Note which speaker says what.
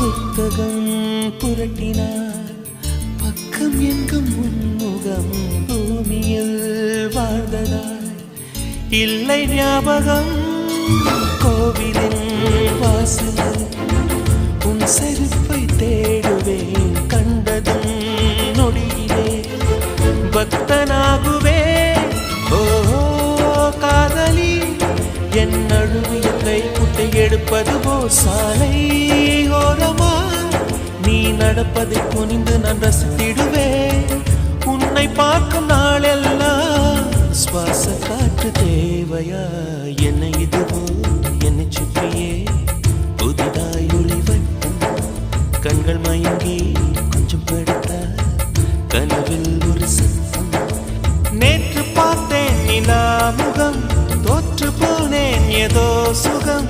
Speaker 1: புத்தகம் புரட்டினார் பக்கம் எங்கும் உன்முகம் பூமியில் வாழ்ந்ததாய் இல்லை ஞாபகம் கோவிலின் வாசலில் உன் செருப்பை தேடுவேன் கண்டதும் நொடியிலே பக்தனாகுவே ஓ காதலி என் அழுவிய கை குட்டை எடுப்பது போ சாலை ஓரமா நீ நடப்பதை குனிந்து நான் ரசித்திடுவேன் உன்னை பார்க்கும் நாளெல்லாம் சுவாச காற்று தேவையா என்னை இதுவோ என்னை சுற்றியே புதிதாய் ஒளிவட்டம் கண்கள் மயங்கி கொஞ்சம் படுத்த கனவில் ஒரு சத்தம் நேற்று பார்த்தேன் நிலா முகம் தோற்று போனேன் ஏதோ சுகம்